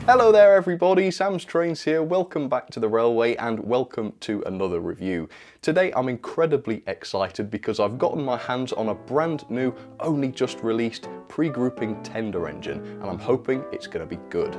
Hello there everybody, Sam's Trains here, welcome back to the railway and welcome to another review. Today I'm incredibly excited because I've gotten my hands on a brand new, only just released, pre-grouping tender engine and I'm hoping it's going to be good.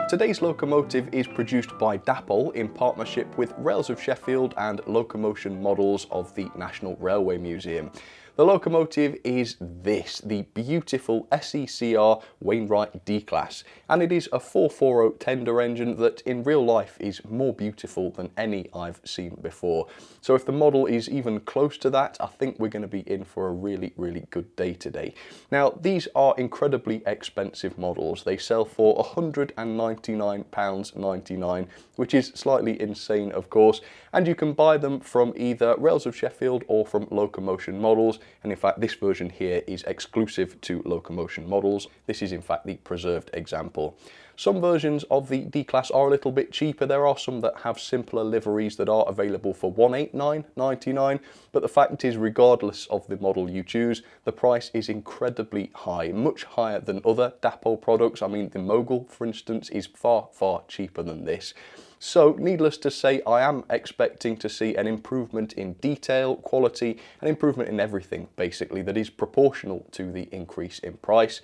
Today's locomotive is produced by Dapol in partnership with Rails of Sheffield and Locomotion Models of the National Railway Museum. The locomotive is this, the beautiful SECR Wainwright D Class, and it is a 440 tender engine that in real life is more beautiful than any I've seen before. So if the model is even close to that, I think we're going to be in for a really good day today. Now these are incredibly expensive models. They sell for £199.99, which is slightly insane of course, and you can buy them from either Rails of Sheffield or from Locomotion Models. And in fact this version here is exclusive to Locomotion Models. This is in fact the preserved example. Some versions of the D Class are a little bit cheaper. There are some that have simpler liveries that are available for £189.99, but the fact is regardless of the model you choose, the price is incredibly high, much higher than other Dapol products. I mean the Mogul for instance is far cheaper than this. So needless to say, I am expecting to see an improvement in detail, quality, an improvement in everything basically that is proportional to the increase in price.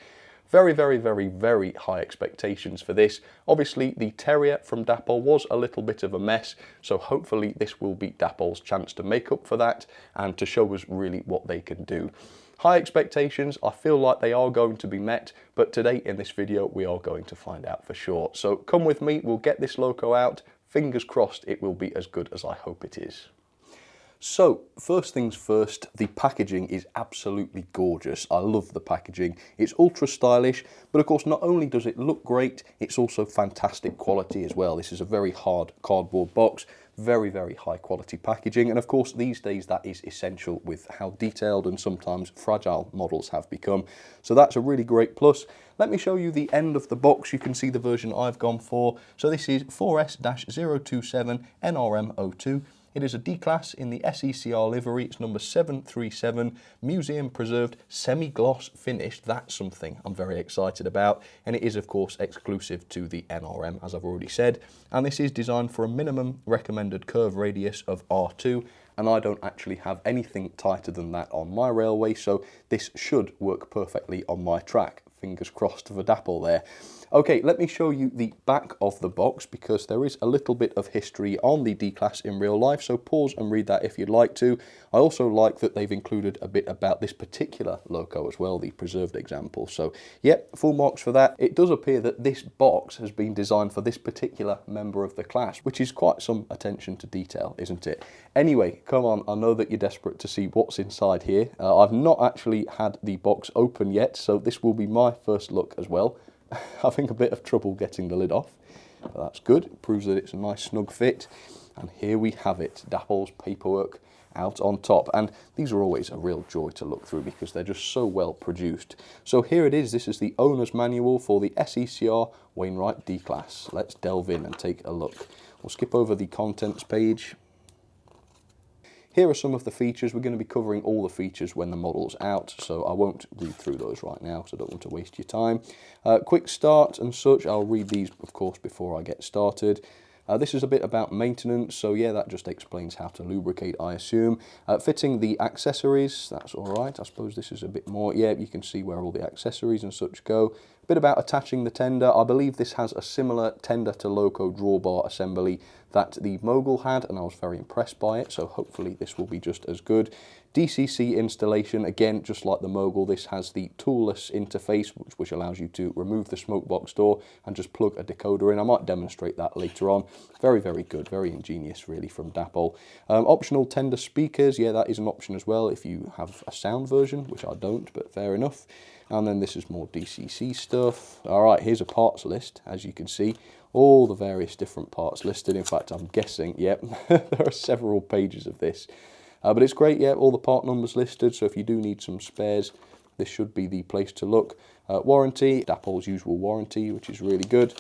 Very high expectations for this. Obviously the Terrier from Dapol was a little bit of a mess, so hopefully this will be Dapol's chance to make up for that and to show us really what they can do. High expectations, I feel like they are going to be met, but today in this video we are going to find out for sure. So come with me, we'll get this loco out, fingers crossed it will be as good as I hope it is. So, first things first, the packaging is absolutely gorgeous. I love the packaging. It's ultra stylish, but of course not only does it look great, it's also fantastic quality as well. This is a very hard cardboard box, very high quality packaging, and of course these days that is essential with how detailed and sometimes fragile models have become. So that's a really great plus. Let me show you the end of the box. You can see the version I've gone for. So this is 4S-027 NRM02. It is a D Class in the SECR livery. It's number 737, museum preserved, semi-gloss finish. That's something I'm very excited about. And it is of course exclusive to the NRM, as I've already said. And this is designed for a minimum recommended curve radius of R2. And I don't actually have anything tighter than that on my railway, so this should work perfectly on my track. Fingers crossed for Dapol there. Okay, let me show you the back of the box because there is a little bit of history on the D Class in real life, so pause and read that if you'd like to. I also like that they've included a bit about this particular loco as well, the preserved example. So yeah, full marks for that. It does appear that this box has been designed for this particular member of the class, which is quite some attention to detail, isn't it? Anyway, come on, I know that you're desperate to see what's inside here. I've not actually had the box open yet, so this will be my first look as well. Having a bit of trouble getting the lid off, but that's good. It proves that it's a nice snug fit. And here we have it, Dapol's paperwork out on top. And these are always a real joy to look through because they're just so well produced. So here it is. This is the owner's manual for the SECR Wainwright D Class. Let's delve in and take a look. We'll skip over the contents page. Here are some of the features. We're going to be covering all the features when the model's out, so I won't read through those right now because I don't want to waste your time. Quick start and such, I'll read these of course before I get started. This is a bit about maintenance, so yeah, that just explains how to lubricate, I assume. Fitting the accessories, that's all right. I suppose this is a bit more, yeah, you can see where all the accessories and such go. A bit about attaching the tender. I believe this has a similar tender to loco drawbar assembly that the Mogul had, and I was very impressed by it, so hopefully this will be just as good. DCC installation, again, just like the Mogul, this has the toolless interface, which allows you to remove the smoke box door and just plug a decoder in. I might demonstrate that later on. Very good, very ingenious really from Dapol. Optional tender speakers, yeah, that is an option as well if you have a sound version, which I don't, but fair enough. And then this is more DCC stuff. All right, here's a parts list, as you can see. All the various different parts listed. In fact, I'm guessing, yep, there are several pages of this. But it's great, yeah, all the part numbers listed, so if you do need some spares, this should be the place to look. Warranty, Dapol's usual warranty, which is really good.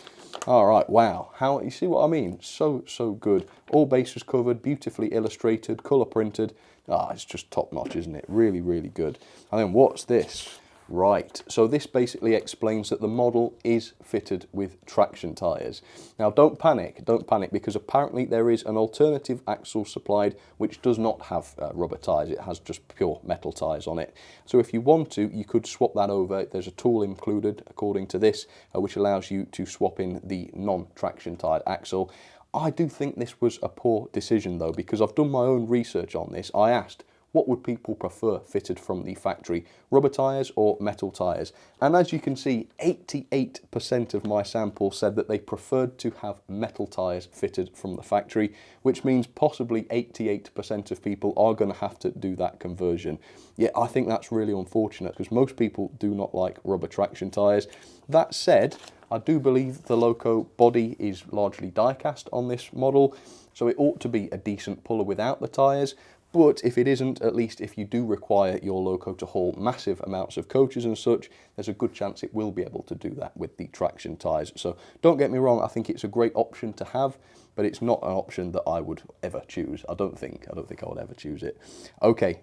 All right, wow. How, you see what I mean? So good. All bases covered, beautifully illustrated, colour printed. Ah, it's just top notch, isn't it? Really, really good. And then what's this? Right, so this basically explains that the model is fitted with traction tyres. Now don't panic, because apparently there is an alternative axle supplied which does not have rubber tyres, it has just pure metal tyres on it. So if you want to, you could swap that over. There's a tool included according to this which allows you to swap in the non-traction tyred axle. I do think this was a poor decision though, because I've done my own research on this. I asked, what would people prefer fitted from the factory, rubber tyres or metal tyres? And as you can see, 88% of my sample said that they preferred to have metal tyres fitted from the factory, which means possibly 88% of people are going to have to do that conversion. Yeah, I think that's really unfortunate because most people do not like rubber traction tyres. That said, I do believe the loco body is largely die-cast on this model, so it ought to be a decent puller without the tyres. But if it isn't, at least if you do require your loco to haul massive amounts of coaches and such, there's a good chance it will be able to do that with the traction tyres. So don't get me wrong, I think it's a great option to have, but it's not an option that I would ever choose. I don't think I would ever choose it. Okay,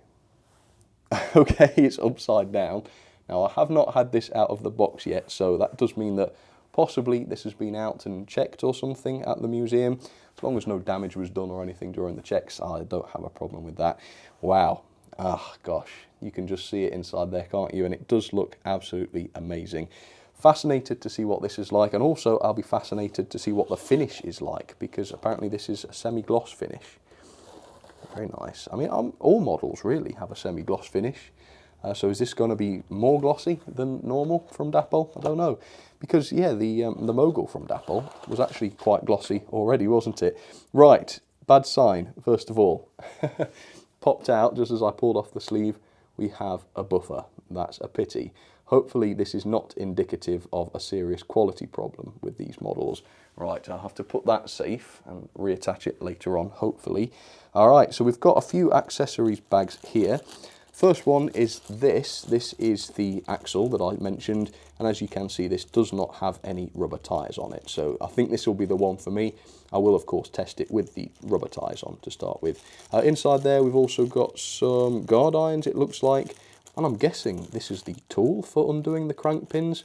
okay, it's upside down. Now I have not had this out of the box yet, so that does mean that possibly this has been out and checked or something at the museum. As long as no damage was done or anything during the checks, I don't have a problem with that. Wow. Ah, gosh, you can just see it inside there, can't you? And it does look absolutely amazing. Fascinated to see what this is like, and also I'll be fascinated to see what the finish is like, because apparently this is a semi-gloss finish. Very nice. I mean, all models really have a semi-gloss finish. So is this going to be more glossy than normal from Dapol? I don't know. Because, yeah, the Mogul from Dapol was actually quite glossy already, wasn't it? Right, bad sign, first of all. Popped out, just as I pulled off the sleeve, we have a buffer. That's a pity. Hopefully this is not indicative of a serious quality problem with these models. Right, I'll have to put that safe and reattach it later on, hopefully. All right, so we've got a few accessories bags here. First one is this. This is the axle that I mentioned, and as you can see, this does not have any rubber tyres on it. So I think this will be the one for me. I will, of course, test it with the rubber tyres on to start with. Inside there, we've also got some guard irons, it looks like, and I'm guessing this is the tool for undoing the crank pins.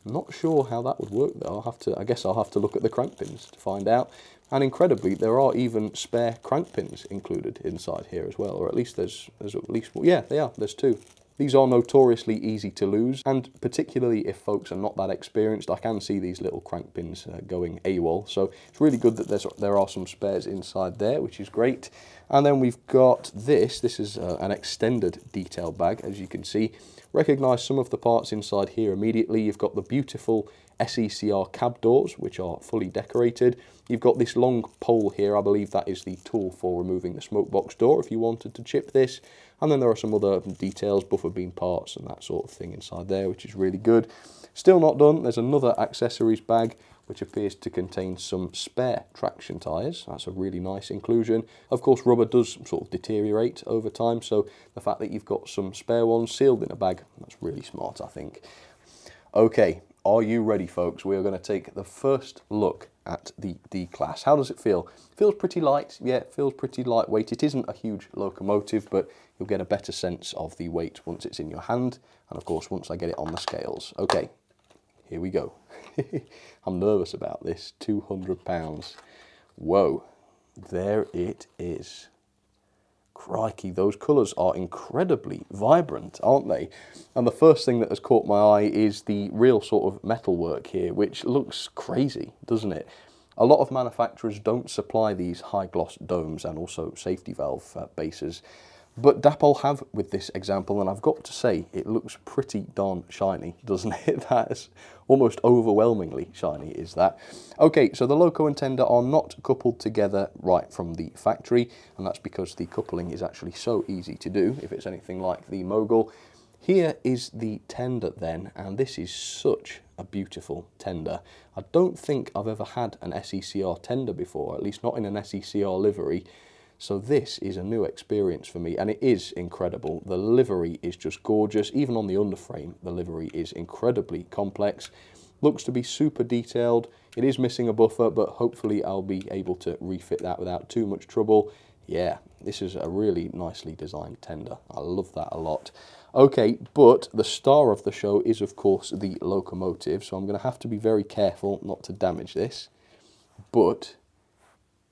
I'm not sure how that would work though. I guess I'll have to look at the crank pins to find out. And incredibly, there are even spare crank pins included inside here as well, or at least there's at least, well, yeah, they are, there's two. These are notoriously easy to lose, and particularly if folks are not that experienced, I can see these little crank pins going AWOL. So it's really good that there are some spares inside there, which is great. And then we've got this. This is an extended detail bag, as you can see. Recognise some of the parts inside here immediately. You've got the beautiful SECR cab doors, which are fully decorated. You've got this long pole here. I believe that is the tool for removing the smoke box door if you wanted to chip this. And then there are some other details, buffer beam parts and that sort of thing inside there, which is really good. Still not done. There's another accessories bag which appears to contain some spare traction tyres. That's a really nice inclusion. Of course, rubber does sort of deteriorate over time, so the fact that you've got some spare ones sealed in a bag, that's really smart, I think. Okay, are you ready, folks? We are going to take the first look at the D Class. How does it feel? Feels pretty light. Yeah, it feels pretty lightweight. It isn't a huge locomotive, but you'll get a better sense of the weight once it's in your hand, and of course, once I get it on the scales. Okay, here we go. I'm nervous about this. 200 pounds. Whoa, there it is. Crikey, those colours are incredibly vibrant, aren't they? And the first thing that has caught my eye is the real sort of metalwork here, which looks crazy, doesn't it? A lot of manufacturers don't supply these high gloss domes and also safety valve bases, but Dapol have with this example, and I've got to say, it looks pretty darn shiny, doesn't it? That's almost overwhelmingly shiny, is that? Okay, so the loco and tender are not coupled together right from the factory, and that's because the coupling is actually so easy to do, if it's anything like the Mogul. Here is the tender then, and this is such a beautiful tender. I don't think I've ever had an SECR tender before, at least not in an SECR livery. So this is a new experience for me, and it is incredible. The livery is just gorgeous. Even on the underframe, the livery is incredibly complex. Looks to be super detailed. It is missing a buffer, but hopefully I'll be able to refit that without too much trouble. Yeah, this is a really nicely designed tender. I love that a lot. Okay, but the star of the show is, of course, the locomotive, so I'm going to have to be very careful not to damage this. But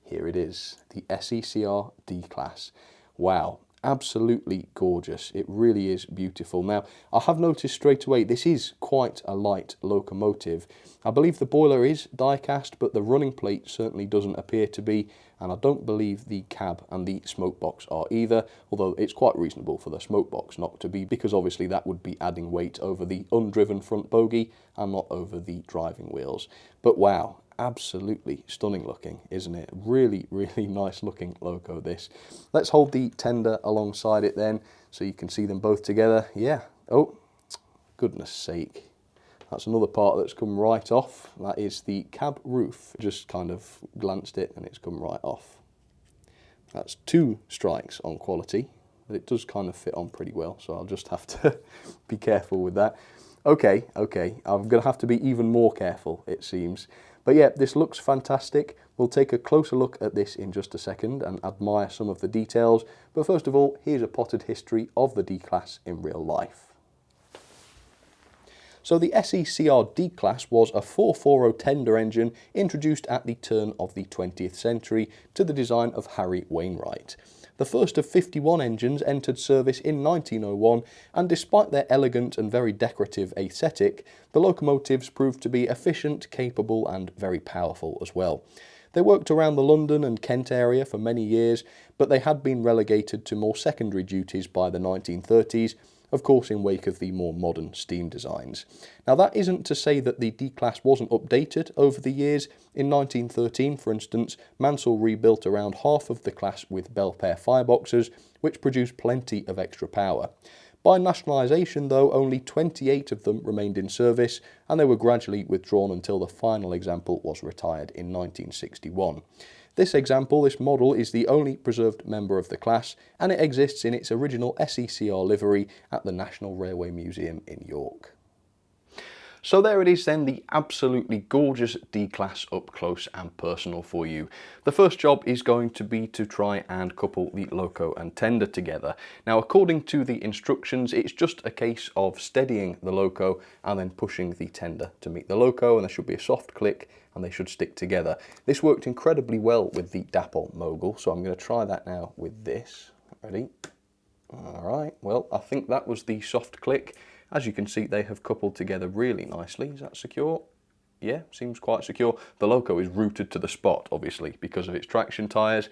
here it is, the SECR D Class. Wow, absolutely gorgeous. It really is beautiful. Now, I have noticed straight away this is quite a light locomotive. I believe the boiler is die-cast, but the running plate certainly doesn't appear to be, and I don't believe the cab and the smoke box are either, although it's quite reasonable for the smoke box not to be, because obviously that would be adding weight over the undriven front bogie and not over the driving wheels. But wow, absolutely stunning looking, isn't it? Really, really nice looking loco, this. Let's hold the tender alongside it then, so you can see them both together. Yeah, oh, goodness sake. That's another part that's come right off. That is the cab roof. Just kind of glanced it and it's come right off. That's 2 strikes on quality, but it does kind of fit on pretty well, so I'll just have to be careful with that. Okay, I'm going to have to be even more careful, it seems. But yeah, this looks fantastic. We'll take a closer look at this in just a second and admire some of the details. But first of all, here's a potted history of the D Class in real life. So the SECR D Class was a 440 tender engine introduced at the turn of the 20th century to the design of Harry Wainwright. The first of 51 engines entered service in 1901, and despite their elegant and very decorative aesthetic, the locomotives proved to be efficient, capable and very powerful as well. They worked around the London and Kent area for many years, but they had been relegated to more secondary duties by the 1930s, of course in wake of the more modern steam designs. Now that isn't to say that the D Class wasn't updated over the years. In 1913, for instance, Mansell rebuilt around half of the class with Belpaire fireboxes, which produced plenty of extra power. By nationalisation though, only 28 of them remained in service, and they were gradually withdrawn until the final example was retired in 1961. This model is the only preserved member of the class, and it exists in its original SECR livery at the National Railway Museum in York. So there it is then, the absolutely gorgeous D Class up close and personal for you. The first job is going to be to try and couple the loco and tender together. Now according to the instructions, it's just a case of steadying the loco and then pushing the tender to meet the loco, and there should be a soft click and they should stick together. This worked incredibly well with the Dapol mogul, so I'm going to try that now with this. Ready? Alright, well I think that was the soft click. As you can see, they have coupled together really nicely. Is that secure? Yeah, seems quite secure. The loco is rooted to the spot, obviously, because of its traction tyres.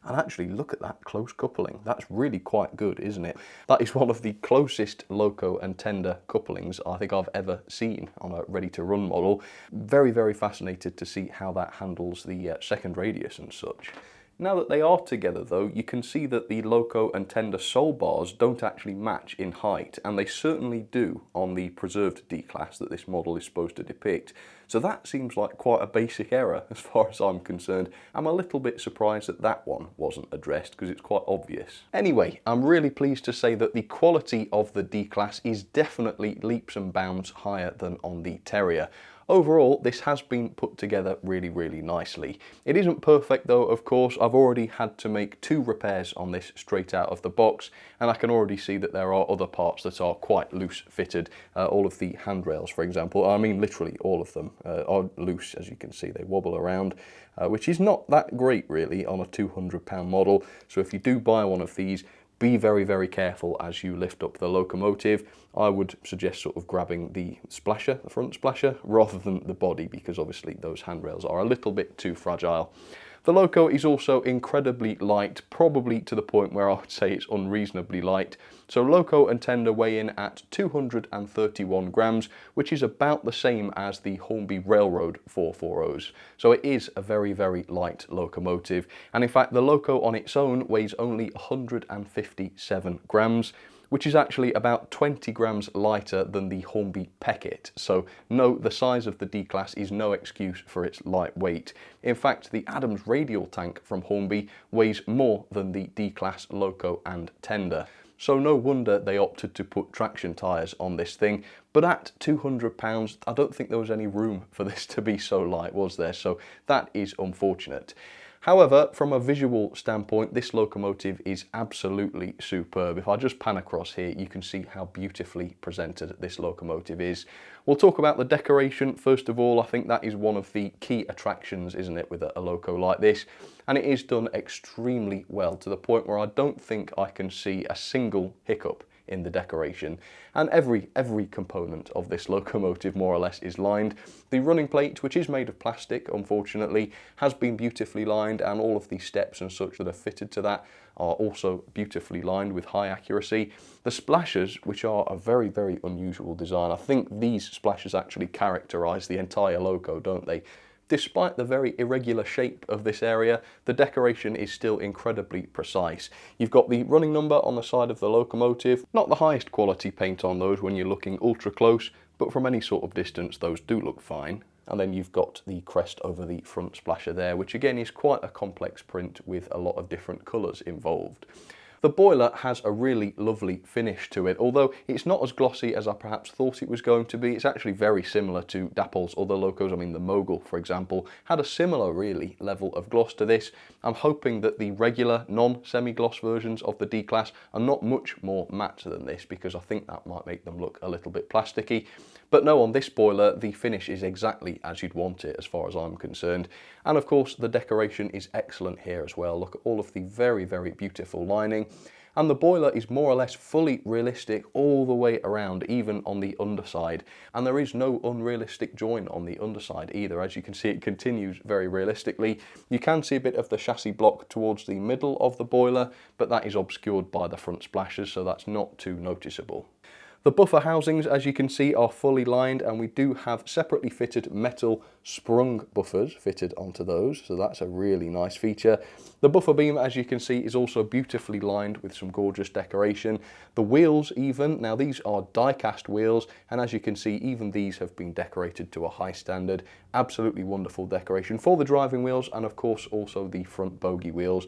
And actually, look at that close coupling. That's really quite good, isn't it? That is one of the closest loco and tender couplings I think I've ever seen on a ready-to-run model. Very, very fascinated to see how that handles the second radius and such. Now that they are together though, you can see that the loco and tender sole bars don't actually match in height, and they certainly do on the preserved D Class that this model is supposed to depict. So that seems like quite a basic error as far as I'm concerned. I'm a little bit surprised that that one wasn't addressed because it's quite obvious. Anyway, I'm really pleased to say that the quality of the D Class is definitely leaps and bounds higher than on the Terrier. Overall, this has been put together really, really nicely. It isn't perfect though, of course. I've already had to make 2 repairs on this straight out of the box, and I can already see that there are other parts that are quite loose fitted. All of the handrails, for example, I mean literally all of them are loose, as you can see. They wobble around, which is not that great really on a £200 model. So if you do buy one of these, be very, very careful as you lift up the locomotive. I would suggest sort of grabbing the splasher, the front splasher, rather than the body, because obviously those handrails are a little bit too fragile. The loco is also incredibly light, probably to the point where I would say it's unreasonably light. So loco and tender weigh in at 231 grams, which is about the same as the Hornby Railroad 440s. So it is a very, very light locomotive. And in fact, the loco on its own weighs only 157 grams, which is actually about 20 grams lighter than the Hornby Peckett. So no, the size of the D Class is no excuse for its light weight. In fact, the Adams radial tank from Hornby weighs more than the D Class loco and tender. So no wonder they opted to put traction tyres on this thing. But at £200, I don't think there was any room for this to be so light, was there? So that is unfortunate. However, from a visual standpoint, this locomotive is absolutely superb. If I just pan across here, you can see how beautifully presented this locomotive is. We'll talk about the decoration first of all. I think that is one of the key attractions, isn't it, with a loco like this? And it is done extremely well, to the point where I don't think I can see a single hiccup in the decoration, and every component of this locomotive more or less is lined. The running plate, which is made of plastic unfortunately, has been beautifully lined, and all of the steps and such that are fitted to that are also beautifully lined with high accuracy. The splashers, which are a very unusual design, I think these splashers actually characterize the entire loco, don't they? Despite the very irregular shape of this area, the decoration is still incredibly precise. You've got the running number on the side of the locomotive, not the highest quality paint on those when you're looking ultra close, but from any sort of distance those do look fine. And then you've got the crest over the front splasher there, which again is quite a complex print with a lot of different colours involved. The boiler has a really lovely finish to it, although it's not as glossy as I perhaps thought it was going to be. It's actually very similar to Dapol's other locos. I mean, the Mogul, for example, had a similar really level of gloss to this. I'm hoping that the regular non-semi-gloss versions of the D Class are not much more matte than this, because I think that might make them look a little bit plasticky. But no, on this boiler, the finish is exactly as you'd want it as far as I'm concerned. And of course, the decoration is excellent here as well. Look at all of the very beautiful lining. And the boiler is more or less fully realistic all the way around, even on the underside. And there is no unrealistic join on the underside either. As you can see, it continues very realistically. You can see a bit of the chassis block towards the middle of the boiler, but that is obscured by the front splashers, so that's not too noticeable. The buffer housings, as you can see, are fully lined, and we do have separately fitted metal sprung buffers fitted onto those, so that's a really nice feature. The buffer beam, as you can see, is also beautifully lined with some gorgeous decoration. The wheels even, now these are die-cast wheels, and as you can see, even these have been decorated to a high standard. Absolutely wonderful decoration for the driving wheels, and of course also the front bogie wheels.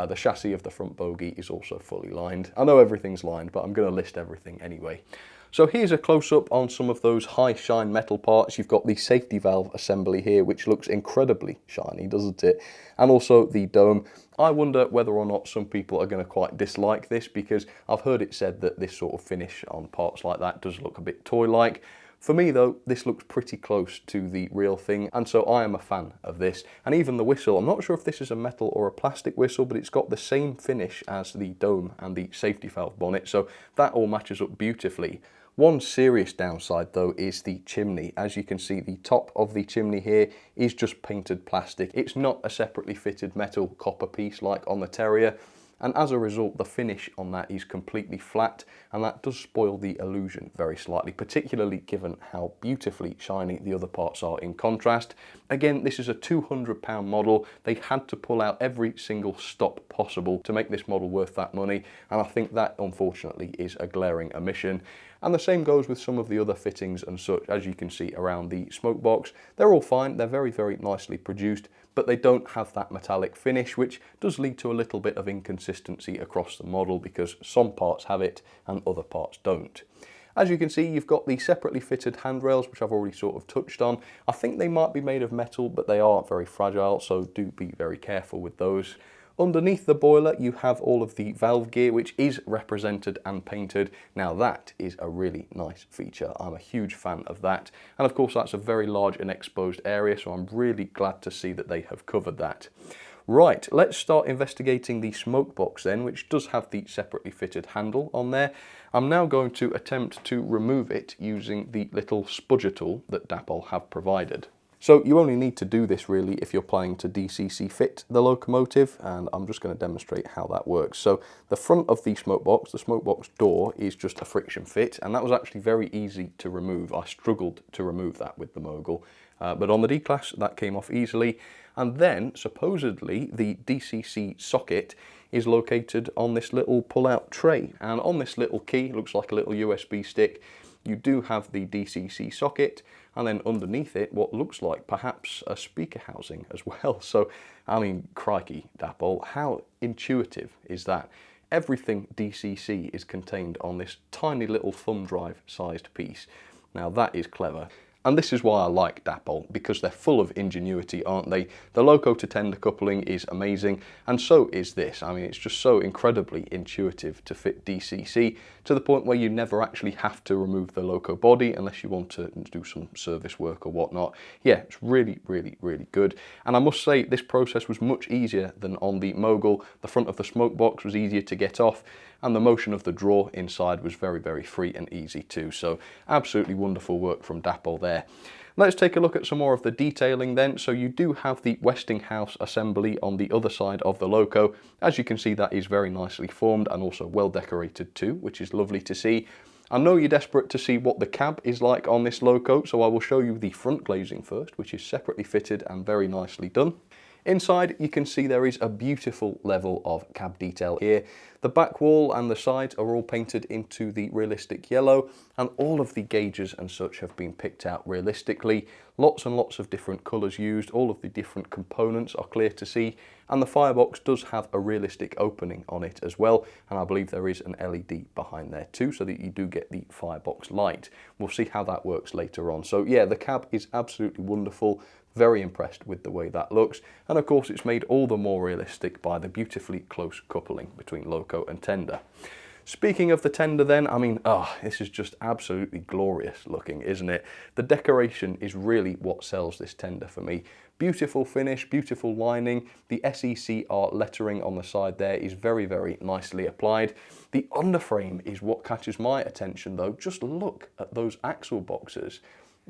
The chassis of the front bogie is also fully lined. I know everything's lined, but I'm going to list everything anyway. So here's a close-up on some of those high shine metal parts. You've got the safety valve assembly here, which looks incredibly shiny, doesn't it? And also the dome. I wonder whether or not some people are going to quite dislike this, because I've heard it said that this sort of finish on parts like that does look a bit toy-like. For me though, this looks pretty close to the real thing, and so I am a fan of this. And even the whistle, I'm not sure if this is a metal or a plastic whistle, but it's got the same finish as the dome and the safety valve bonnet, so that all matches up beautifully. One serious downside though is the chimney. As you can see, the top of the chimney here is just painted plastic. It's not a separately fitted metal copper piece like on the Terrier. And as a result, the finish on that is completely flat, and that does spoil the illusion very slightly, particularly given how beautifully shiny the other parts are in contrast. Again, this is a £200 model. They had to pull out every single stop possible to make this model worth that money, and I think that unfortunately is a glaring omission. And the same goes with some of the other fittings and such. As you can see around the smoke box, they're all fine, they're very nicely produced, but they don't have that metallic finish, which does lead to a little bit of inconsistency across the model, because some parts have it and other parts don't. As you can see, you've got the separately fitted handrails, which I've already sort of touched on. I think they might be made of metal, but they are very fragile, so do be very careful with those. Underneath the boiler, you have all of the valve gear, which is represented and painted. Now that is a really nice feature. I'm a huge fan of that. And of course, that's a very large and exposed area, so I'm really glad to see that they have covered that. Right, let's start investigating the smoke box then, which does have the separately fitted handle on there. I'm now going to attempt to remove it using the little spudger tool that Dapol have provided. So you only need to do this really if you're planning to DCC fit the locomotive, and I'm just going to demonstrate how that works. So the front of the smoke box door is just a friction fit, and that was actually very easy to remove. I struggled to remove that with the Mogul, but on the D Class that came off easily. And then supposedly the DCC socket is located on this little pull-out tray, and on this little key, looks like a little USB stick, you do have the DCC socket, and then underneath it what looks like perhaps a speaker housing as well. So I mean, crikey Dapol, how intuitive is that? everything DCC is contained on this tiny little thumb drive sized piece. Now that is clever. And this is why I like Dapol, because they're full of ingenuity, aren't they? The loco to tender coupling is amazing, and so is this. I mean, it's just so incredibly intuitive to fit DCC, to the point where you never actually have to remove the loco body unless you want to do some service work or whatnot. Yeah, it's really, really, really good. And I must say, this process was much easier than on the Mogul. The front of the smoke box was easier to get off, and the motion of the drawer inside was very, very free and easy too. So absolutely wonderful work from Dapol there. Let's take a look at some more of the detailing then. So you do have the Westinghouse assembly on the other side of the loco. As you can see, that is very nicely formed and also well decorated too, which is lovely to see. I know you're desperate to see what the cab is like on this loco, so I will show you the front glazing first, which is separately fitted and very nicely done. Inside, you can see there is a beautiful level of cab detail here. The back wall and the sides are all painted into the realistic yellow, and all of the gauges and such have been picked out realistically. Lots and lots of different colours used, all of the different components are clear to see, and the firebox does have a realistic opening on it as well, and I believe there is an LED behind there too, so that you do get the firebox light. We'll see how that works later on. So yeah, the cab is absolutely wonderful. Very impressed with the way that looks, and of course it's made all the more realistic by the beautifully close coupling between loco and tender. Speaking of the tender then, I mean, this is just absolutely glorious looking, isn't it? The decoration is really what sells this tender for me. Beautiful finish, beautiful lining. The SECR lettering on the side there is very, very nicely applied. The underframe is what catches my attention though. Just look at those axle boxes.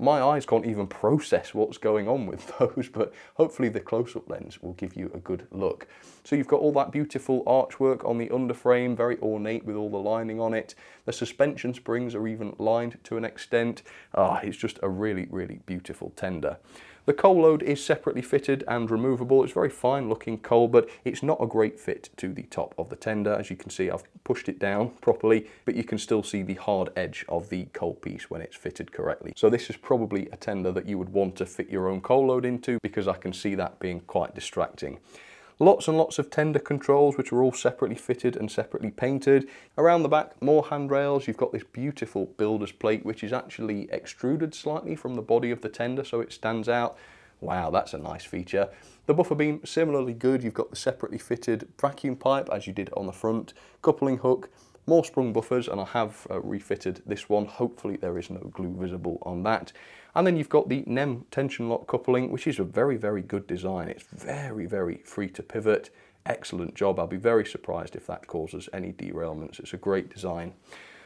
My eyes can't even process what's going on with those, but hopefully the close-up lens will give you a good look. So you've got all that beautiful archwork on the underframe, very ornate with all the lining on it. The suspension springs are even lined to an extent. It's just a really, really beautiful tender. The coal load is separately fitted and removable. It's very fine looking coal, but it's not a great fit to the top of the tender. As you can see, I've pushed it down properly, but you can still see the hard edge of the coal piece when it's fitted correctly. So this is probably a tender that you would want to fit your own coal load into, because I can see that being quite distracting. Lots and lots of tender controls, which are all separately fitted and separately painted. Around the back, more handrails. You've got this beautiful builder's plate, which is actually extruded slightly from the body of the tender, so it stands out. Wow, that's a nice feature. The buffer beam, similarly good. You've got the separately fitted vacuum pipe, as you did on the front, coupling hook, more sprung buffers, and I have refitted this one. Hopefully there is no glue visible on that. And then you've got the NEM tension lock coupling, which is a very, very good design. It's very, very free to pivot. Excellent job. I'll be very surprised if that causes any derailments. It's a great design.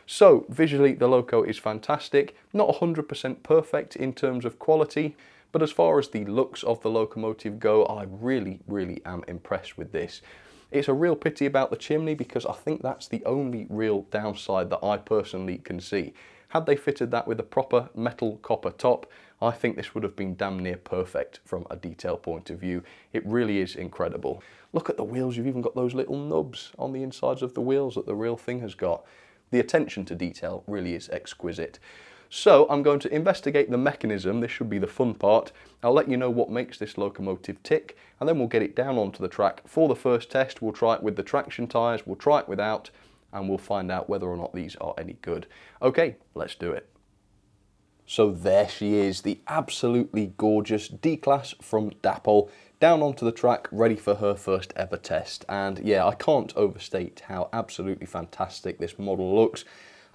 So visually, the loco is fantastic. Not 100% perfect in terms of quality, but as far as the looks of the locomotive go, I really, really am impressed with this. It's a real pity about the chimney, because I think that's the only real downside that I personally can see. Had they fitted that with a proper metal copper top, I think this would have been damn near perfect from a detail point of view. It really is incredible. Look at the wheels, you've even got those little nubs on the insides of the wheels that the real thing has got. The attention to detail really is exquisite. So I'm going to investigate the mechanism. This should be the fun part. I'll let you know what makes this locomotive tick, and then we'll get it down onto the track. For the first test, we'll try it with the traction tyres, we'll try it without, and we'll find out whether or not these are any good. Okay, let's do it. So there she is, the absolutely gorgeous D Class from Dapol, down onto the track, ready for her first ever test. And yeah, I can't overstate how absolutely fantastic this model looks.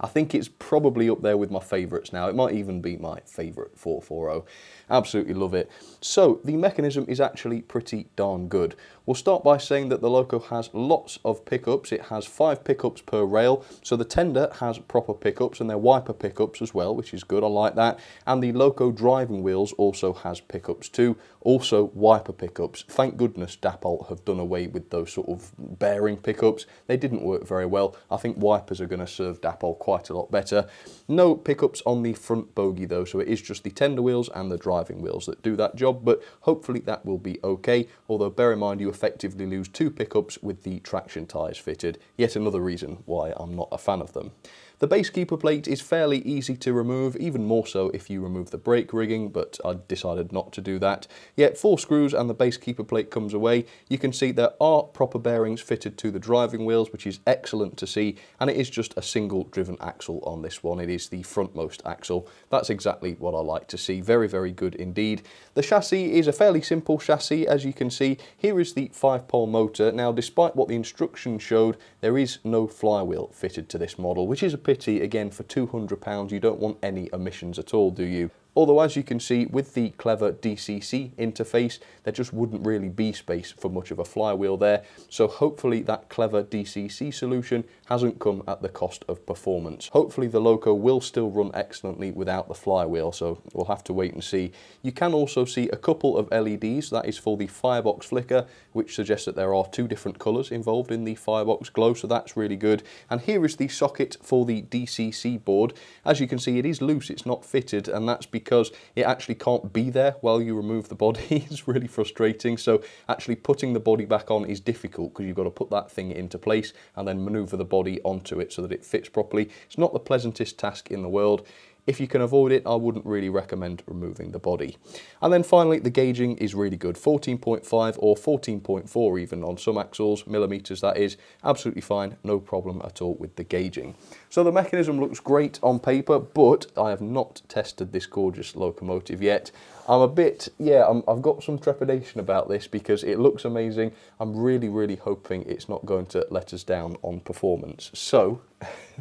I think it's probably up there with my favourites now. It might even be my favourite 440. Absolutely love it. So the mechanism is actually pretty darn good. We'll start by saying that the loco has lots of pickups. It has 5 pickups per rail. So the tender has proper pickups, and they're wiper pickups as well, which is good. I like that. And the loco driving wheels also has pickups too. Also wiper pickups. Thank goodness Dapol have done away with those sort of bearing pickups. They didn't work very well. I think wipers are going to serve Dapol quite a lot better. No pickups on the front bogie though, so it is just the tender wheels and the driving wheels that do that job, but hopefully that will be okay. Although bear in mind, you effectively lose 2 pickups with the traction tyres fitted. Yet another reason why I'm not a fan of them. The base keeper plate is fairly easy to remove, even more so if you remove the brake rigging, but I decided not to do that. Yet 4 screws and the base keeper plate comes away. You can see there are proper bearings fitted to the driving wheels, which is excellent to see, and it is just a single driven axle on this one. It is the frontmost axle. That's exactly what I like to see. Very, very good indeed. The chassis is a fairly simple chassis, as you can see. Here is the 5-pole motor. Now, despite what the instructions showed, there is no flywheel fitted to this model, which is a pity. Again, for £200, you don't want any emissions at all, do you? Although, as you can see, with the clever DCC interface, there just wouldn't really be space for much of a flywheel there. So hopefully that clever DCC solution hasn't come at the cost of performance. Hopefully the Loco will still run excellently without the flywheel, so we'll have to wait and see. You can also see a couple of LEDs. That is for the firebox flicker, which suggests that there are 2 different colours involved in the firebox glow, so that's really good. And here is the socket for the DCC board. As you can see, it is loose, it's not fitted, and that's because it actually can't be there while you remove the body. It's really frustrating. So actually putting the body back on is difficult because you've got to put that thing into place and then maneuver the body onto it so that it fits properly. It's not the pleasantest task in the world. If you can avoid it, I wouldn't really recommend removing the body. And then finally, the gauging is really good. 14.5 or 14.4 even on some axles, millimetres that is, absolutely fine, no problem at all with the gauging. So the mechanism looks great on paper, but I have not tested this gorgeous locomotive yet. I'm a bit, I've got some trepidation about this because it looks amazing. I'm really, really hoping it's not going to let us down on performance. So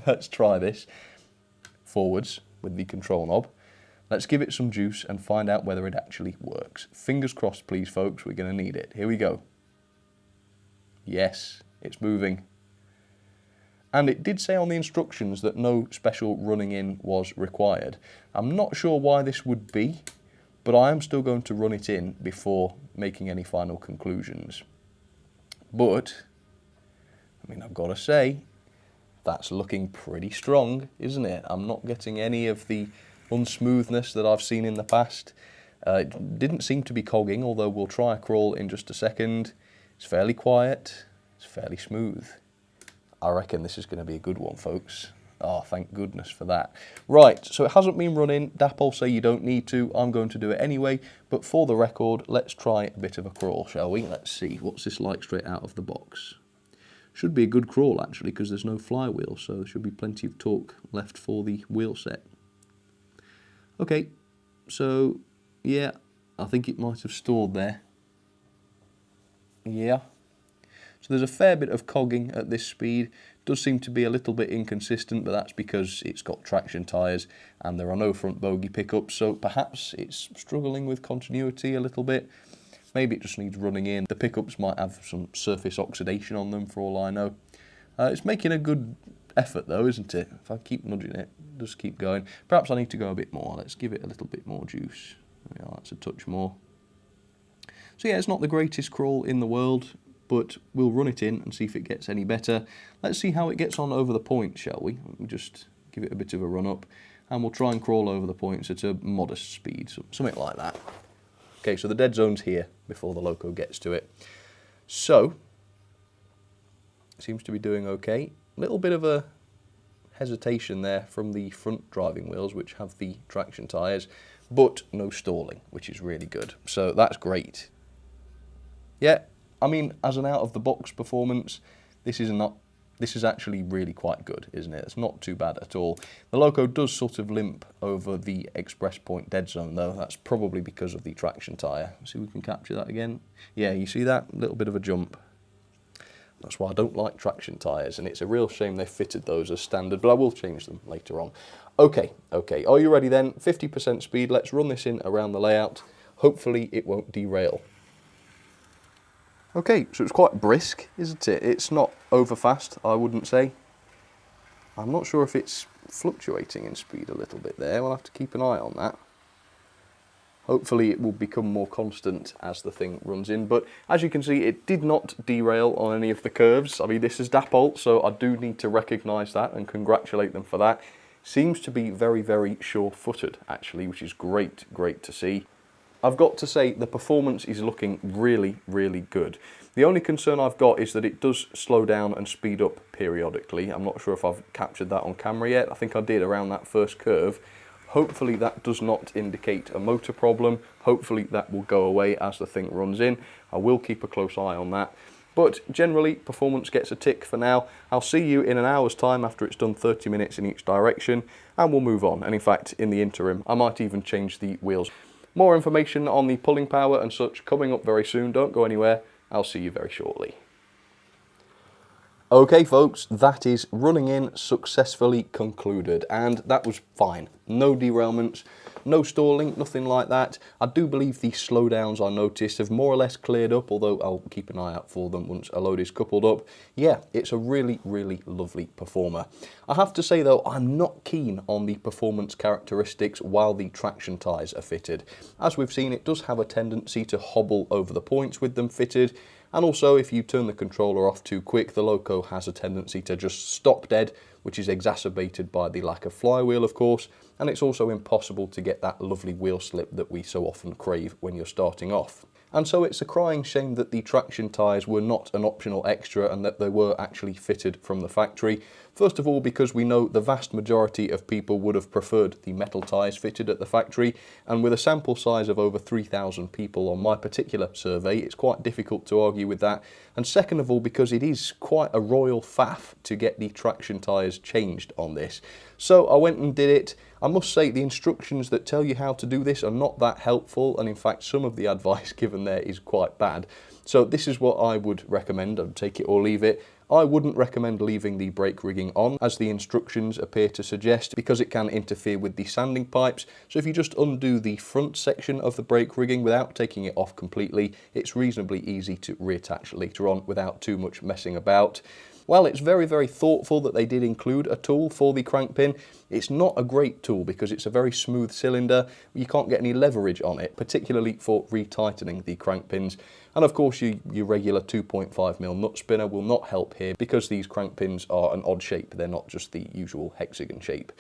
let's try this. Forwards with the control knob. Let's give it some juice and find out whether it actually works. Fingers crossed, please, folks. We're going to need it. Here we go. Yes, it's moving. And it did say on the instructions that no special running in was required. I'm not sure why this would be, but I am still going to run it in before making any final conclusions. But, I mean, I've got to say, that's looking pretty strong, isn't it? I'm not getting any of the unsmoothness that I've seen in the past. It didn't seem to be cogging, although we'll try a crawl in just a second. It's fairly quiet, it's fairly smooth. I reckon this is going to be a good one, folks. Oh, thank goodness for that. Right, so it hasn't been running. Dapol say you don't need to. I'm going to do it anyway. But for the record, let's try a bit of a crawl, shall we? Let's see. What's this like straight out of the box? Should be a good crawl, actually, because there's no flywheel, so there should be plenty of torque left for the wheel set. Okay, so, yeah, I think it might have stalled there. Yeah. So there's a fair bit of cogging at this speed. Does seem to be a little bit inconsistent, but that's because it's got traction tyres and there are no front bogie pickups, so perhaps it's struggling with continuity a little bit. Maybe it just needs running in. The pickups might have some surface oxidation on them for all I know. It's making a good effort though, isn't it? If I keep nudging it, just keep going. Perhaps I need to go a bit more. Let's give it a little bit more juice. Yeah, that's a touch more. So yeah, it's not the greatest crawl in the world, but we'll run it in and see if it gets any better. Let's see how it gets on over the point, shall we? We'll just give it a bit of a run up and we'll try and crawl over the points at a modest speed, something like that. Okay, so the dead zone's here before the Loco gets to it. So, it seems to be doing okay. A little bit of a hesitation there from the front driving wheels, which have the traction tyres, but no stalling, which is really good. So that's great. Yeah, I mean, as an out-of-the-box performance, this is actually really quite good, isn't it? It's not too bad at all. The Loco does sort of limp over the express point dead zone though. That's probably because of the traction tyre. See if we can capture that again. Yeah, you see that? A little bit of a jump. That's why I don't like traction tyres, and it's a real shame they've fitted those as standard, but I will change them later on. Okay, are you ready then? 50% speed, let's run this in around the layout. Hopefully it won't derail. Okay, so it's quite brisk, isn't it? It's not over fast, I wouldn't say. I'm not sure if it's fluctuating in speed a little bit there. We'll have to keep an eye on that. Hopefully it will become more constant as the thing runs in. But as you can see, it did not derail on any of the curves. I mean, this is Dapol, so I do need to recognise that and congratulate them for that. Seems to be very, very sure-footed, actually, which is great to see. I've got to say the performance is looking really, really good. The only concern I've got is that it does slow down and speed up periodically. I'm not sure if I've captured that on camera yet. I think I did around that first curve. Hopefully that does not indicate a motor problem. Hopefully that will go away as the thing runs in. I will keep a close eye on that. But generally, performance gets a tick for now. I'll see you in an hour's time after it's done 30 minutes in each direction, and we'll move on. And in fact, in the interim, I might even change the wheels. More information on the pulling power and such coming up very soon. Don't go anywhere. I'll see you very shortly. Okay folks, that is running in successfully concluded, and that was fine. No derailments, no stalling, nothing like that. I do believe the slowdowns I noticed have more or less cleared up, although I'll keep an eye out for them once a load is coupled up. Yeah, it's a really, really lovely performer. I have to say though, I'm not keen on the performance characteristics while the traction tyres are fitted. As we've seen, it does have a tendency to hobble over the points with them fitted. And also, if you turn the controller off too quick, the loco has a tendency to just stop dead, which is exacerbated by the lack of flywheel, of course. And it's also impossible to get that lovely wheel slip that we so often crave when you're starting off. And so it's a crying shame that the traction tyres were not an optional extra and that they were actually fitted from the factory. First of all, because we know the vast majority of people would have preferred the metal tyres fitted at the factory, and with a sample size of over 3,000 people on my particular survey, it's quite difficult to argue with that. And second of all, because it is quite a royal faff to get the traction tyres changed on this. So I went and did it. I must say the instructions that tell you how to do this are not that helpful, and in fact some of the advice given there is quite bad. So this is what I would recommend. I'd take it or leave it. I wouldn't recommend leaving the brake rigging on, as the instructions appear to suggest, because it can interfere with the sanding pipes. So if you just undo the front section of the brake rigging without taking it off completely, it's reasonably easy to reattach later on without too much messing about. While it's very, very thoughtful that they did include a tool for the crank pin, it's not a great tool because it's a very smooth cylinder. You can't get any leverage on it, particularly for retightening the crank pins. And of course your regular 2.5mm nut spinner will not help here because these crank pins are an odd shape. They're not just the usual hexagon shape.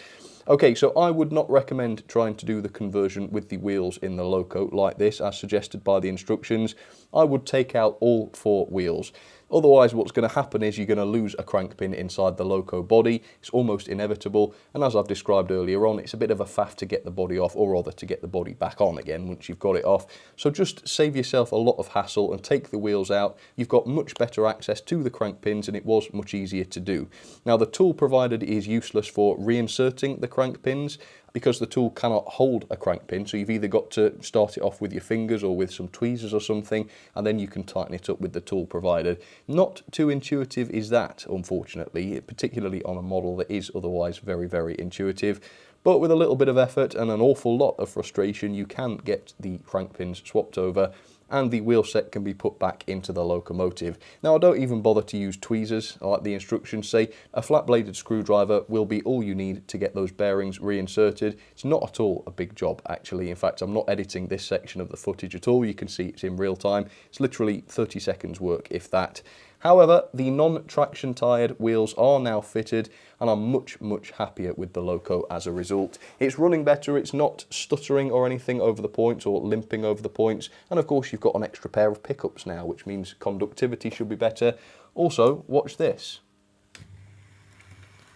Okay, so I would not recommend trying to do the conversion with the wheels in the loco like this, as suggested by the instructions. I would take out all 4 wheels. Otherwise, what's going to happen is you're going to lose a crank pin inside the loco body. It's almost inevitable, and as I've described earlier on, it's a bit of a faff to get the body off, or rather to get the body back on again once you've got it off. So just save yourself a lot of hassle and take the wheels out. You've got much better access to the crank pins, and it was much easier to do. Now, the tool provided is useless for reinserting the crank pins, because the tool cannot hold a crank pin, so you've either got to start it off with your fingers or with some tweezers or something, and then you can tighten it up with the tool provided. Not too intuitive is that, unfortunately, particularly on a model that is otherwise very, very intuitive. But with a little bit of effort and an awful lot of frustration, you can get the crank pins swapped over, and the wheel set can be put back into the locomotive. Now, I don't even bother to use tweezers, like the instructions say. A flat-bladed screwdriver will be all you need to get those bearings reinserted. It's not at all a big job, actually. In fact, I'm not editing this section of the footage at all. You can see it's in real time. It's literally 30 seconds work, if that. However, the non-traction tired wheels are now fitted, and I'm much, much happier with the loco as a result. It's running better, it's not stuttering or anything over the points or limping over the points, and of course you've got an extra pair of pickups now, which means conductivity should be better. Also, watch this.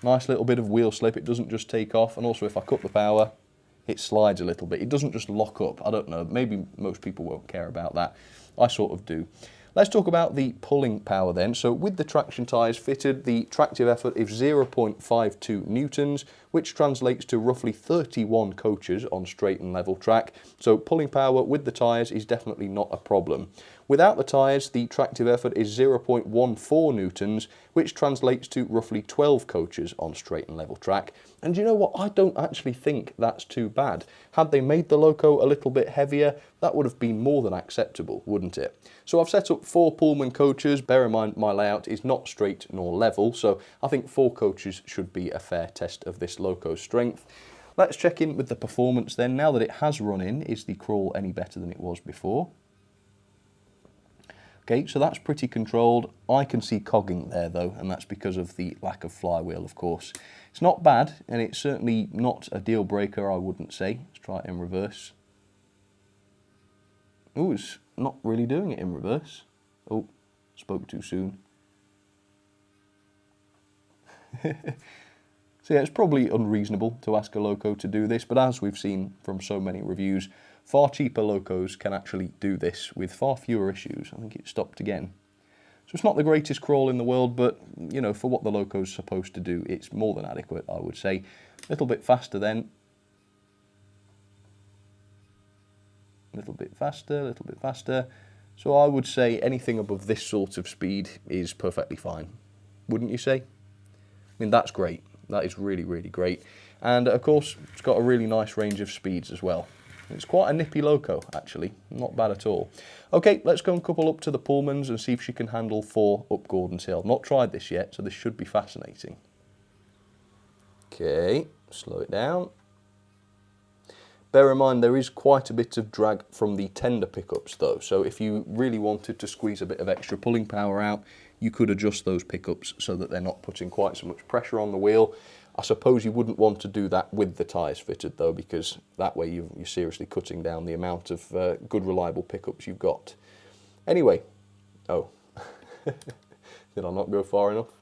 Nice little bit of wheel slip, it doesn't just take off, and also if I cut the power, it slides a little bit. It doesn't just lock up. I don't know, maybe most people won't care about that. I sort of do. Let's talk about the pulling power then. So with the traction tyres fitted, the tractive effort is 0.52 newtons, which translates to roughly 31 coaches on straight and level track. So pulling power with the tyres is definitely not a problem. Without the tyres, the tractive effort is 0.14 newtons, which translates to roughly 12 coaches on straight and level track. And you know what? I don't actually think that's too bad. Had they made the loco a little bit heavier, that would have been more than acceptable, wouldn't it? So I've set up 4 Pullman coaches. Bear in mind my layout is not straight nor level, so I think 4 coaches should be a fair test of this loco's strength. Let's check in with the performance then. Now that it has run in, is the crawl any better than it was before? Okay, so that's pretty controlled. I can see cogging there though, and that's because of the lack of flywheel, of course. It's not bad, and it's certainly not a deal breaker, I wouldn't say. Let's try it in reverse. Oh, it's not really doing it in reverse. Oh, Spoke too soon. So yeah, it's probably unreasonable to ask a loco to do this, but as we've seen from so many reviews, far cheaper locos can actually do this with far fewer issues. I think it stopped again. So it's not the greatest crawl in the world, but, you know, for what the loco's supposed to do, it's more than adequate, I would say. A little bit faster then. A little bit faster, a little bit faster. So I would say anything above this sort of speed is perfectly fine. Wouldn't you say? I mean, that's great. That is really, really great. And of course, it's got a really nice range of speeds as well. It's quite a nippy loco, actually. Not bad at all. Okay, let's go and couple up to the Pullmans and see if she can handle 4 up Gordon's Hill. Not tried this yet, so this should be fascinating. Okay, slow it down. Bear in mind, there is quite a bit of drag from the tender pickups though, so if you really wanted to squeeze a bit of extra pulling power out, you could adjust those pickups so that they're not putting quite so much pressure on the wheel. I suppose you wouldn't want to do that with the tyres fitted though, because that way you're seriously cutting down the amount of good reliable pickups you've got. Anyway, oh, did I not go far enough?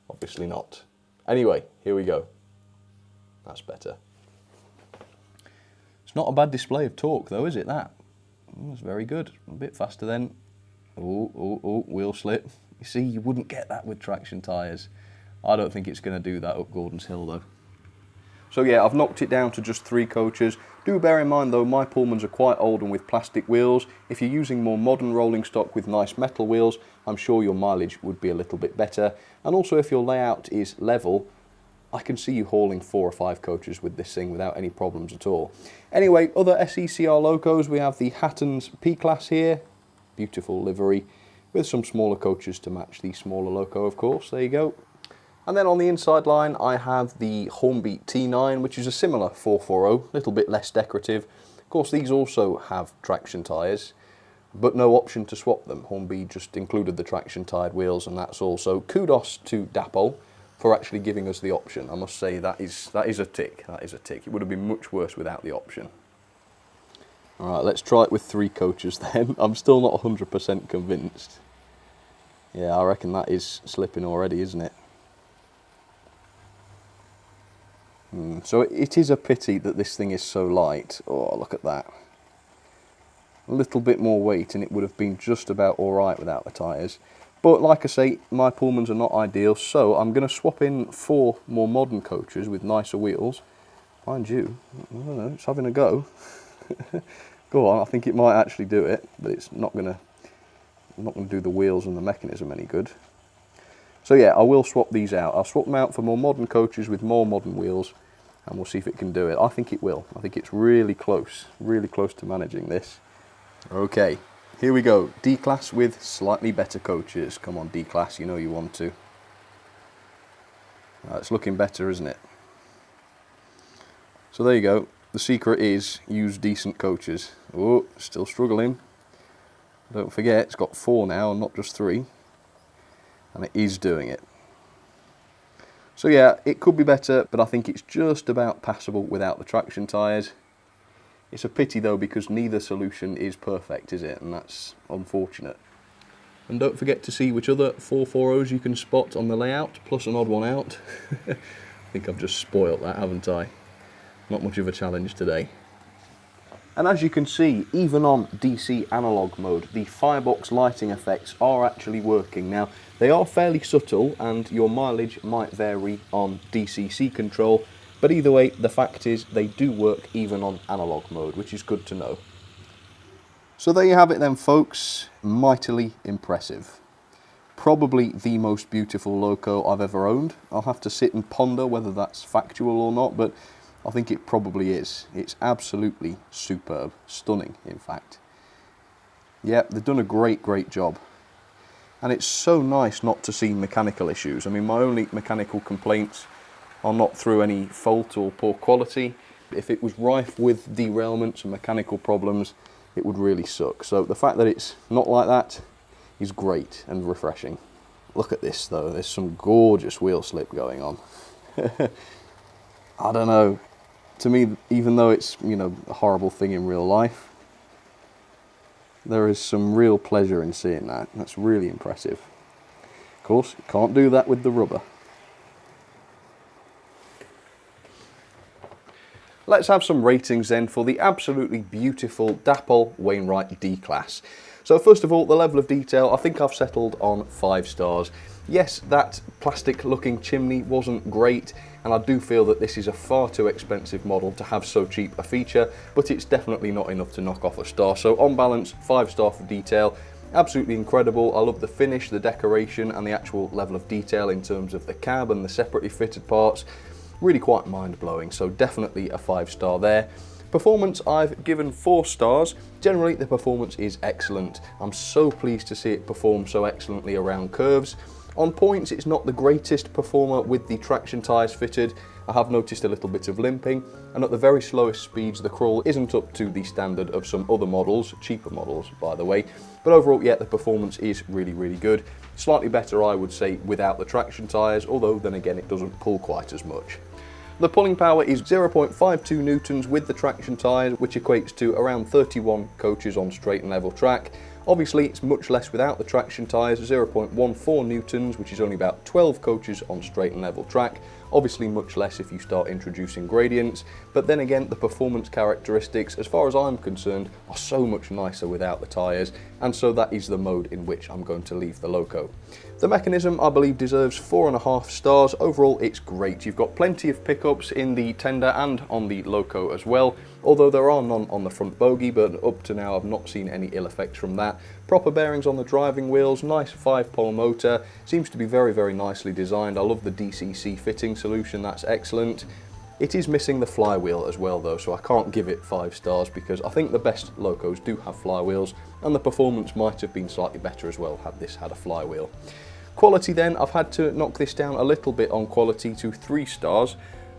Obviously not. Anyway, here we go. That's better. It's not a bad display of torque though, is it, that? That's very good. A bit faster then. Oh, wheel slip. You see, you wouldn't get that with traction tyres. I don't think it's going to do that up Gordon's Hill though. So yeah, I've knocked it down to just 3 coaches. Do bear in mind though, my Pullmans are quite old and with plastic wheels. If you're using more modern rolling stock with nice metal wheels, I'm sure your mileage would be a little bit better. And also if your layout is level, I can see you hauling 4 or 5 coaches with this thing without any problems at all. Anyway, other SECR locos, we have the Hatton's P Class here. Beautiful livery, with some smaller coaches to match the smaller loco, of course. There you go. And then on the inside line, I have the Hornbeat T9, which is a similar 440, a little bit less decorative. Of course, these also have traction tyres, but no option to swap them. Hornbeat just included the traction tied wheels, and that's all. So kudos to Dapol for actually giving us the option. I must say that is a tick. That is a tick. It would have been much worse without the option. All right, let's try it with 3 coaches then. I'm still not 100% convinced. Yeah, I reckon that is slipping already, isn't it? So it is a pity that this thing is so light. Oh, look at that. A little bit more weight and it would have been just about all right without the tyres. But like I say, my Pullmans are not ideal, so I'm going to swap in 4 more modern coaches with nicer wheels. Mind you, I don't know, it's having a go. Go on, I think it might actually do it, but it's not going to do the wheels and the mechanism any good. So yeah, I will swap these out. I'll swap them out for more modern coaches with more modern wheels, and we'll see if it can do it. I think it will. I think it's really close to managing this. Okay, here we go. D Class with slightly better coaches. Come on, D Class, you know you want to. It's looking better, isn't it? So there you go. The secret is use decent coaches. Oh, still struggling. Don't forget, it's got 4 now and not just 3. And it is doing it. So yeah, it could be better, but I think it's just about passable without the traction tyres. It's a pity though, because neither solution is perfect, is it? And that's unfortunate. And don't forget to see which other 440s you can spot on the layout, plus an odd one out. I think I've just spoilt that, haven't I? Not much of a challenge today. And as you can see, even on DC analog mode, the firebox lighting effects are actually working. Now, they are fairly subtle and your mileage might vary on DCC control, but either way, the fact is they do work even on analog mode, which is good to know. So there you have it then, folks. Mightily impressive. Probably the most beautiful loco I've ever owned. I'll have to sit and ponder whether that's factual or not, but I think it probably is. It's absolutely superb. Stunning, in fact. Yeah, they've done a great job. And it's so nice not to see mechanical issues. I mean, my only mechanical complaints are not through any fault or poor quality. If it was rife with derailments and mechanical problems, it would really suck. So the fact that it's not like that is great and refreshing. Look at this though, there's some gorgeous wheel slip going on. I don't know. To me, even though it's, you know, a horrible thing in real life, There is some real pleasure in seeing that. That's really impressive. Of course, you can't do that with the rubber. Let's have some ratings then for the absolutely beautiful Dapol Wainwright D Class. So first of all, the level of detail, I think I've settled on 5 stars. Yes, that plastic looking chimney wasn't great, and I do feel that this is a far too expensive model to have so cheap a feature, but it's definitely not enough to knock off a star. So on balance, 5 star for detail. Absolutely incredible. I love the finish, the decoration, and the actual level of detail in terms of the cab and the separately fitted parts. Really quite mind-blowing, so definitely a 5 star there. Performance, I've given 4 stars. Generally, the performance is excellent. I'm so pleased to see it perform so excellently around curves. On points, it's not the greatest performer with the traction tyres fitted. I have noticed a little bit of limping, and at the very slowest speeds, the crawl isn't up to the standard of some other models, cheaper models, by the way. But overall, yeah, the performance is really, really good. Slightly better, I would say, without the traction tyres, although then again, it doesn't pull quite as much. The pulling power is 0.52 newtons with the traction tyres, which equates to around 31 coaches on straight and level track. Obviously, it's much less without the traction tyres, 0.14 newtons, which is only about 12 coaches on straight and level track. Obviously much less if you start introducing gradients, but then again, the performance characteristics, as far as I'm concerned, are so much nicer without the tyres, and so that is the mode in which I'm going to leave the loco. The mechanism, I believe, deserves 4.5 stars. Overall, it's great. You've got plenty of pickups in the tender and on the loco as well, although there are none on the front bogie, but up to now I've not seen any ill effects from that. Proper bearings on the driving wheels, nice 5-pole motor, seems to be very, very nicely designed. I love the DCC fitting solution, that's excellent. It is missing the flywheel as well though, so I can't give it 5 stars because I think the best locos do have flywheels, and the performance might have been slightly better as well had this had a flywheel. Quality then, I've had to knock this down a little bit on quality to 3 stars.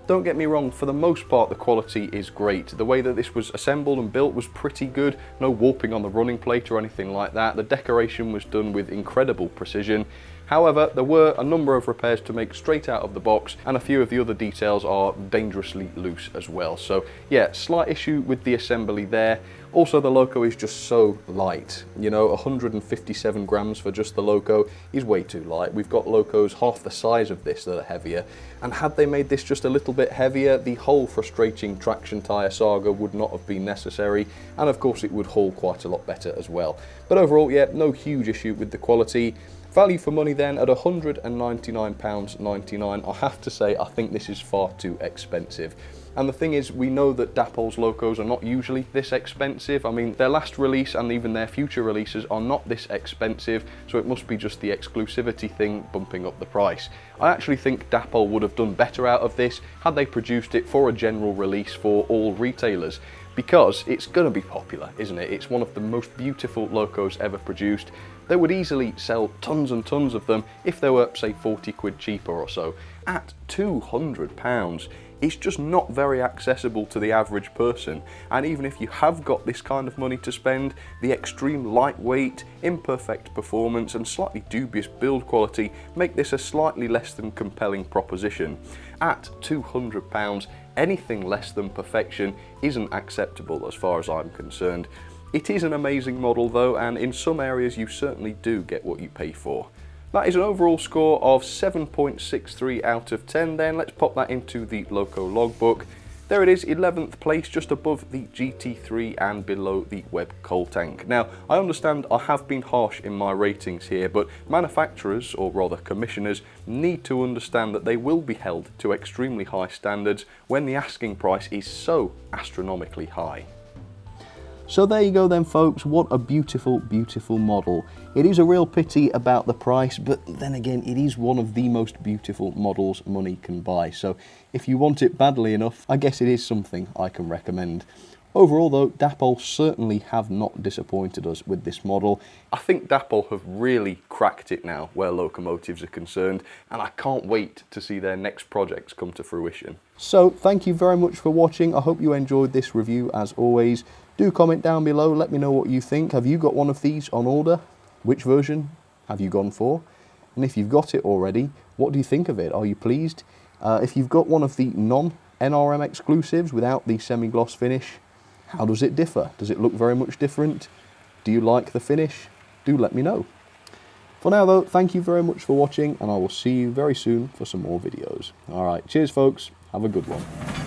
Don't get me wrong, for the most part the quality is great. The way that this was assembled and built was pretty good. No warping on the running plate or anything like that. The decoration was done with incredible precision. However, there were a number of repairs to make straight out of the box, and a few of the other details are dangerously loose as well. So yeah, slight issue with the assembly there. Also, the loco is just so light. You know, 157 grams for just the loco is way too light. We've got locos half the size of this that are heavier, and had they made this just a little bit heavier, the whole frustrating traction tyre saga would not have been necessary, and of course it would haul quite a lot better as well. But overall, yeah, no huge issue with the quality. Value for money then at £199.99, I have to say I think this is far too expensive. And the thing is, we know that Dapol's locos are not usually this expensive. I mean, their last release and even their future releases are not this expensive, so it must be just the exclusivity thing bumping up the price. I actually think Dapol would have done better out of this had they produced it for a general release for all retailers, because it's going to be popular, isn't it? It's one of the most beautiful locos ever produced. They would easily sell tons and tons of them if they were, say, 40 quid cheaper or so. At £200, it's just not very accessible to the average person. And even if you have got this kind of money to spend, the extreme lightweight, imperfect performance and slightly dubious build quality make this a slightly less than compelling proposition. At £200, anything less than perfection isn't acceptable as far as I'm concerned. It is an amazing model though, and in some areas you certainly do get what you pay for. That is an overall score of 7.63 out of 10 then. Let's pop that into the loco logbook. There it is, 11th place, just above the GT3 and below the Webb coal tank. Now, I understand I have been harsh in my ratings here, but manufacturers, or rather commissioners, need to understand that they will be held to extremely high standards when the asking price is so astronomically high. So there you go then folks, what a beautiful, beautiful model. It is a real pity about the price, but then again, it is one of the most beautiful models money can buy. So if you want it badly enough, I guess it is something I can recommend. Overall though, Dapol certainly have not disappointed us with this model. I think Dapol have really cracked it now where locomotives are concerned, and I can't wait to see their next projects come to fruition. So thank you very much for watching. I hope you enjoyed this review as always. Do comment down below, let me know what you think. Have you got one of these on order? Which version have you gone for? And if you've got it already, what do you think of it? Are you pleased? If you've got one of the non-NRM exclusives without the semi-gloss finish, how does it differ? Does it look very much different? Do you like the finish? Do let me know. For now though, thank you very much for watching, and I will see you very soon for some more videos. Alright, cheers folks, have a good one.